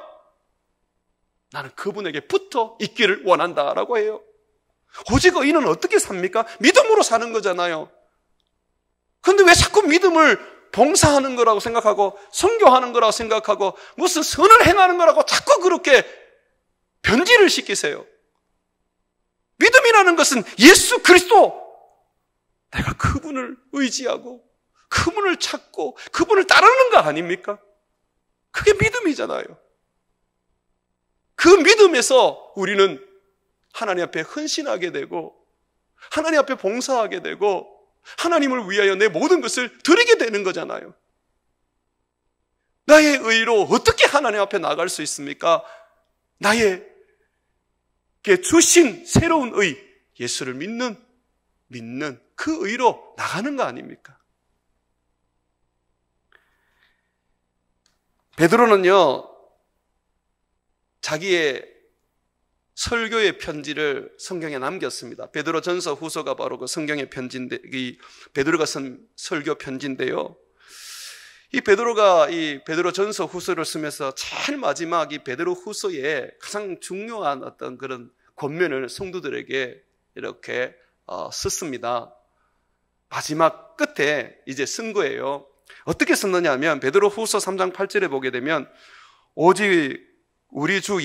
나는 그분에게 붙어 있기를 원한다라고 해요. 오직 의인은 어떻게 삽니까? 믿음으로 사는 거잖아요. 그런데 왜 자꾸 믿음을 봉사하는 거라고 생각하고 선교하는 거라고 생각하고 무슨 선을 행하는 거라고 자꾸 그렇게 변질을 시키세요? 믿음이라는 것은 예수 그리스도, 내가 그분을 의지하고 그분을 찾고 그분을 따르는 거 아닙니까? 그게 믿음이잖아요. 그 믿음에서 우리는 하나님 앞에 헌신하게 되고 하나님 앞에 봉사하게 되고 하나님을 위하여 내 모든 것을 드리게 되는 거잖아요. 나의 의로 어떻게 하나님 앞에 나갈 수 있습니까? 나에게 주신 새로운 의, 예수를 믿는 그 의로 나가는 거 아닙니까? 베드로는요, 자기의 설교의 편지를 성경에 남겼습니다. 베드로 전서 후서가 바로 그 성경의 편지인데, 이 베드로가 쓴 설교 편지인데요. 이 베드로가 이 베드로 전서 후서를 쓰면서 제일 마지막 이 베드로 후서에 가장 중요한 어떤 그런 권면을 성도들에게 이렇게 썼습니다. 마지막 끝에 이제 쓴 거예요. 어떻게 썼느냐 하면 베드로 후서 3장 8절에 보게 되면 오직 우리 주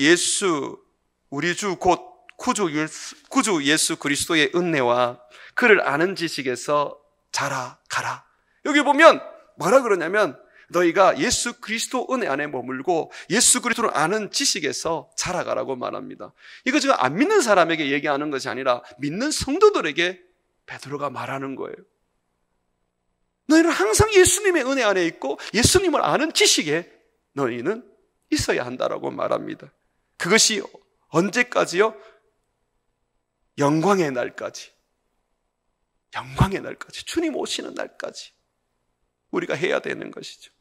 곧 구주 예수 그리스도의 은혜와 그를 아는 지식에서 자라가라. 여기 보면 뭐라 그러냐면 너희가 예수 그리스도 은혜 안에 머물고 예수 그리스도를 아는 지식에서 자라가라고 말합니다. 이거 지금 안 믿는 사람에게 얘기하는 것이 아니라 믿는 성도들에게 베드로가 말하는 거예요. 너희는 항상 예수님의 은혜 안에 있고 예수님을 아는 지식에 너희는 있어야 한다라고 말합니다. 그것이 언제까지요? 영광의 날까지. 영광의 날까지. 주님 오시는 날까지 우리가 해야 되는 것이죠.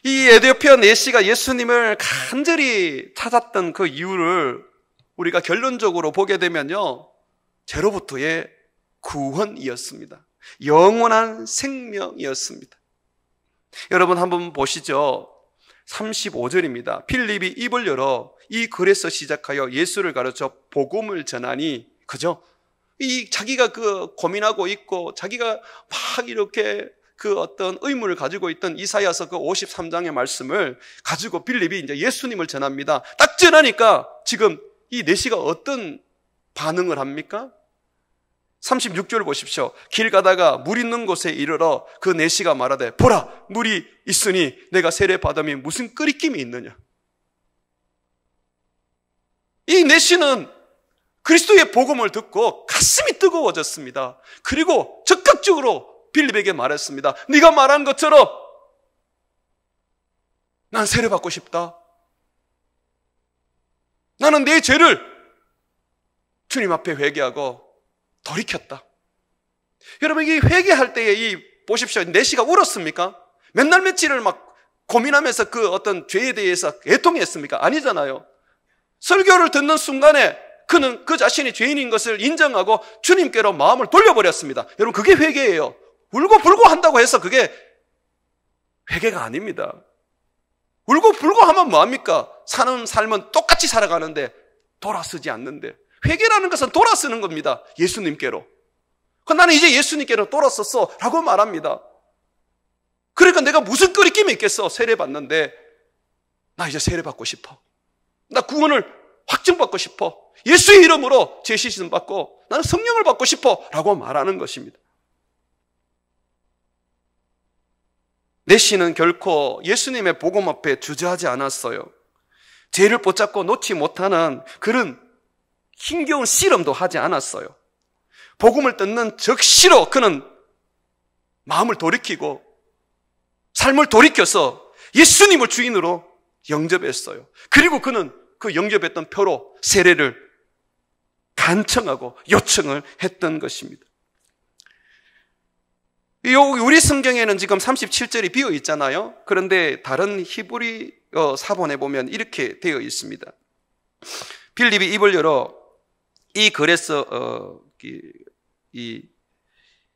이 에디오피아 내시가 예수님을 간절히 찾았던 그 이유를 우리가 결론적으로 보게 되면요, 죄로부터의 구원이었습니다. 영원한 생명이었습니다. 여러분 한번 보시죠. 35절입니다. 필립이 입을 열어 이 글에서 시작하여 예수를 가르쳐 복음을 전하니, 그죠? 이 자기가 그 고민하고 있고 자기가 막 이렇게 그 어떤 의문을 가지고 있던 이사야서 그 53장의 말씀을 가지고 빌립이 이제 예수님을 전합니다. 딱 전하니까 지금 이 내시가 어떤 반응을 합니까? 36절 보십시오. 길 가다가 물 있는 곳에 이르러 그 내시가 말하되 보라 물이 있으니 내가 세례 받음이 무슨 끄리낌이 있느냐. 이 내시는 그리스도의 복음을 듣고 가슴이 뜨거워졌습니다. 그리고 적극적으로 빌립에게 말했습니다. 네가 말한 것처럼 난 세례 받고 싶다. 나는 내 죄를 주님 앞에 회개하고 돌이켰다. 여러분, 이 회개할 때에 보십시오. 내시가 울었습니까? 맨날 며칠을 막 고민하면서 그 어떤 죄에 대해서 애통했습니까? 아니잖아요. 설교를 듣는 순간에 그는 그 자신이 죄인인 것을 인정하고 주님께로 마음을 돌려버렸습니다. 여러분, 그게 회개예요. 울고불고 한다고 해서 그게 회개가 아닙니다. 울고불고 하면 뭐합니까? 사는 삶은 똑같이 살아가는데 돌아서지 않는데, 회개라는 것은 돌아서는 겁니다. 예수님께로. 나는 이제 예수님께로 돌아섰어 라고 말합니다. 그러니까 내가 무슨 끄리낌이 있겠어. 세례 받는데 나 이제 세례 받고 싶어. 나 구원을 확증받고 싶어. 예수의 이름으로 죄 씻음 받고 나는 성령을 받고 싶어 라고 말하는 것입니다. 내시는 결코 예수님의 복음 앞에 주저하지 않았어요. 죄를 붙잡고 놓지 못하는 그런 힘겨운 씨름도 하지 않았어요. 복음을 듣는 적시로 그는 마음을 돌이키고 삶을 돌이켜서 예수님을 주인으로 영접했어요. 그리고 그는 그 영접했던 표로 세례를 간청하고 요청을 했던 것입니다. 우리 성경에는 지금 37절이 비어 있잖아요. 그런데 다른 히브리 사본에 보면 이렇게 되어 있습니다. 빌립이 입을 열어 이 글에서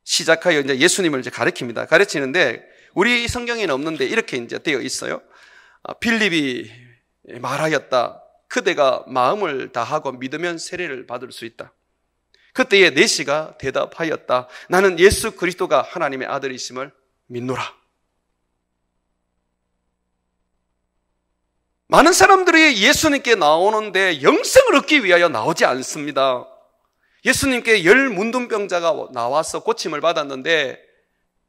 시작하여 이제 예수님을 이제 가르칩니다. 가르치는데 우리 성경에는 없는데 이렇게 이제 되어 있어요. 빌립이 말하였다. 그대가 마음을 다하고 믿으면 세례를 받을 수 있다. 그때에 내시가 대답하였다. 나는 예수 그리스도가 하나님의 아들이심을 믿노라. 많은 사람들이 예수님께 나오는데 영생을 얻기 위하여 나오지 않습니다. 예수님께 10 문둥병자가 나와서 고침을 받았는데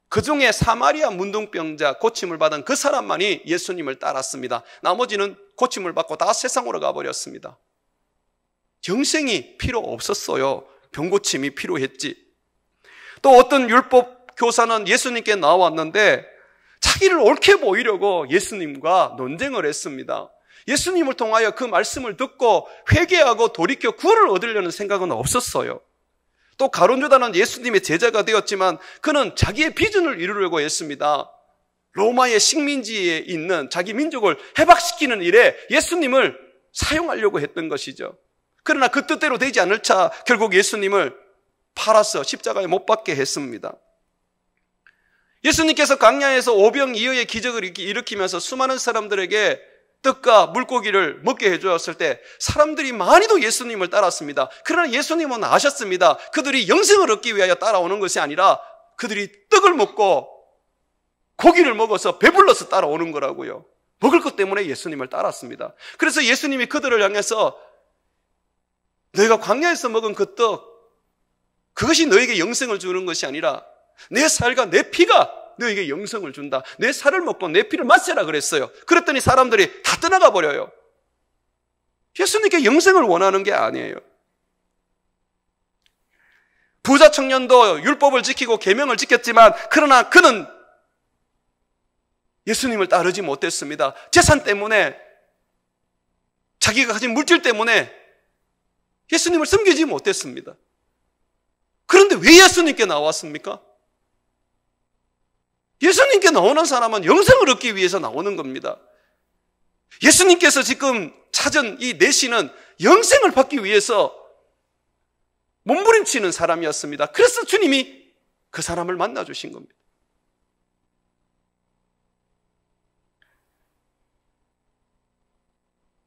그 중에 사마리아 문둥병자 고침을 받은 그 사람만이 예수님을 따랐습니다. 나머지는 고침을 받고 다 세상으로 가버렸습니다. 영생이 필요 없었어요. 병고침이 필요했지. 또 어떤 율법 교사는 예수님께 나왔는데 자기를 옳게 보이려고 예수님과 논쟁을 했습니다. 예수님을 통하여 그 말씀을 듣고 회개하고 돌이켜 구원을 얻으려는 생각은 없었어요. 또 가룟 유다는 예수님의 제자가 되었지만 그는 자기의 비전을 이루려고 했습니다. 로마의 식민지에 있는 자기 민족을 해방시키는 일에 예수님을 사용하려고 했던 것이죠. 그러나 그 뜻대로 되지 않을 차 결국 예수님을 팔아서 십자가에 못 박게 했습니다. 예수님께서 광야에서 오병이어의 기적을 일으키면서 수많은 사람들에게 떡과 물고기를 먹게 해주었을 때 사람들이 많이도 예수님을 따랐습니다. 그러나 예수님은 아셨습니다. 그들이 영생을 얻기 위하여 따라오는 것이 아니라 그들이 떡을 먹고 고기를 먹어서 배불러서 따라오는 거라고요. 먹을 것 때문에 예수님을 따랐습니다. 그래서 예수님이 그들을 향해서 너희가 광야에서 먹은 그 떡, 그것이 너에게 영생을 주는 것이 아니라 내 살과 내 피가 너에게 영생을 준다. 내 살을 먹고 내 피를 마시라 그랬어요. 그랬더니 사람들이 다 떠나가 버려요. 예수님께 영생을 원하는 게 아니에요. 부자 청년도 율법을 지키고 계명을 지켰지만 그러나 그는 예수님을 따르지 못했습니다. 재산 때문에, 자기가 가진 물질 때문에 예수님을 섬기지 못했습니다. 그런데 왜 예수님께 나왔습니까? 예수님께 나오는 사람은 영생을 얻기 위해서 나오는 겁니다. 예수님께서 지금 찾은 이 내시는 영생을 받기 위해서 몸부림치는 사람이었습니다. 그래서 주님이 그 사람을 만나주신 겁니다.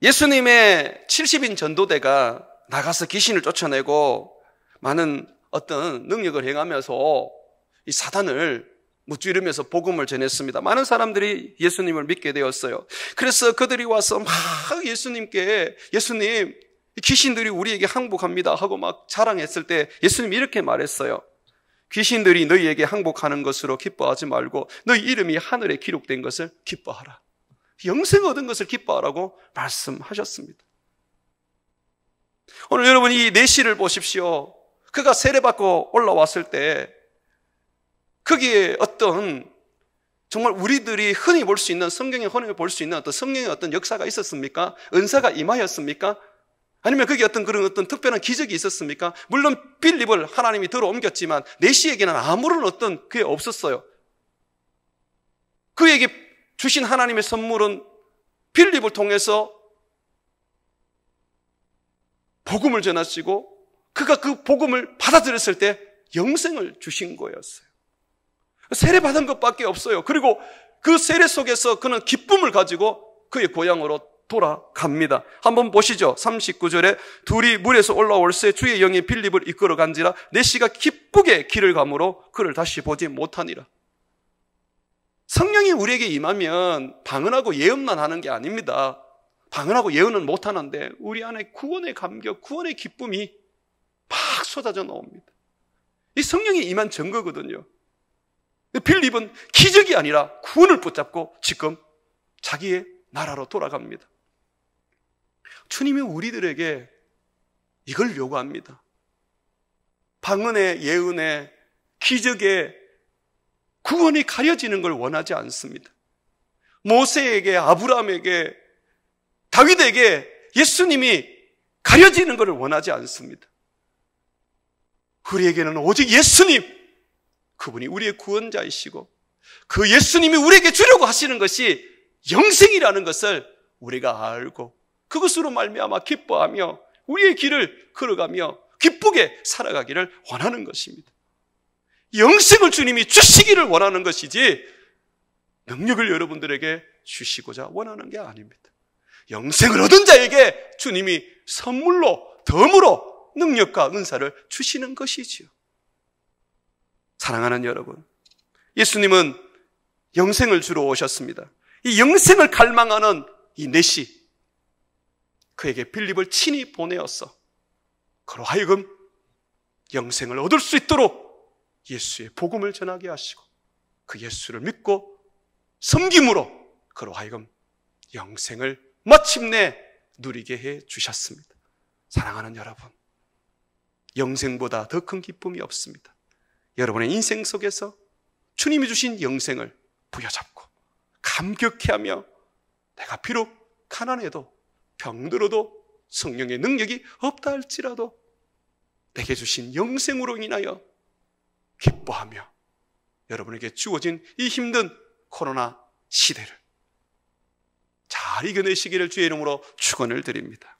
예수님의 70인 전도대가 나가서 귀신을 쫓아내고 많은 어떤 능력을 행하면서 이 사단을 무찌르면서 복음을 전했습니다. 많은 사람들이 예수님을 믿게 되었어요. 그래서 그들이 와서 막 예수님께 예수님, 귀신들이 우리에게 항복합니다 하고 막 자랑했을 때 예수님이 이렇게 말했어요. 귀신들이 너희에게 항복하는 것으로 기뻐하지 말고 너희 이름이 하늘에 기록된 것을 기뻐하라. 영생 얻은 것을 기뻐하라고 말씀하셨습니다. 오늘 여러분 이 내시를 보십시오. 그가 세례받고 올라왔을 때 거기에 어떤 정말 우리들이 흔히 볼 수 있는, 성경에 흔히 볼 수 있는 어떤 성령의 어떤 역사가 있었습니까? 은사가 임하였습니까? 아니면 거기에 어떤 그런 어떤 특별한 기적이 있었습니까? 물론 빌립을 하나님이 들어 옮겼지만 내시에게는 아무런 어떤 그게 없었어요. 그에게 주신 하나님의 선물은 빌립을 통해서 복음을 전하시고 그가 그 복음을 받아들였을 때 영생을 주신 거였어요. 세례받은 것밖에 없어요. 그리고 그 세례 속에서 그는 기쁨을 가지고 그의 고향으로 돌아갑니다. 한번 보시죠. 39절에 둘이 물에서 올라올새 주의 영이 빌립을 이끌어 간지라 내시가 기쁘게 길을 가므로 그를 다시 보지 못하니라. 성령이 우리에게 임하면 방언하고 예언만 하는 게 아닙니다. 방언하고 예언은 못하는데 우리 안에 구원의 감격, 구원의 기쁨이 막 쏟아져 나옵니다. 이 성령이 임한 증거거든요. 빌립은 기적이 아니라 구원을 붙잡고 지금 자기의 나라로 돌아갑니다. 주님이 우리들에게 이걸 요구합니다. 방언의 예언의 기적의 구원이 가려지는 걸 원하지 않습니다. 모세에게, 아브라함에게, 다윗에게 예수님이 가려지는 것을 원하지 않습니다. 우리에게는 오직 예수님, 그분이 우리의 구원자이시고 그 예수님이 우리에게 주려고 하시는 것이 영생이라는 것을 우리가 알고 그것으로 말미암아 기뻐하며 우리의 길을 걸어가며 기쁘게 살아가기를 원하는 것입니다. 영생을 주님이 주시기를 원하는 것이지 능력을 여러분들에게 주시고자 원하는 게 아닙니다. 영생을 얻은 자에게 주님이 선물로 덤으로 능력과 은사를 주시는 것이지요. 사랑하는 여러분, 예수님은 영생을 주러 오셨습니다. 이 영생을 갈망하는 이 내시, 그에게 빌립을 친히 보내었어. 그로 하여금 영생을 얻을 수 있도록 예수의 복음을 전하게 하시고 그 예수를 믿고 섬김으로 그로 하여금 영생을 마침내 누리게 해 주셨습니다. 사랑하는 여러분, 영생보다 더 큰 기쁨이 없습니다. 여러분의 인생 속에서 주님이 주신 영생을 부여잡고 감격해하며 내가 비록 가난해도 병들어도 성령의 능력이 없다 할지라도 내게 주신 영생으로 인하여 기뻐하며 여러분에게 주어진 이 힘든 코로나 시대를 잘 이겨내시기를 주의 이름으로 축원을 드립니다.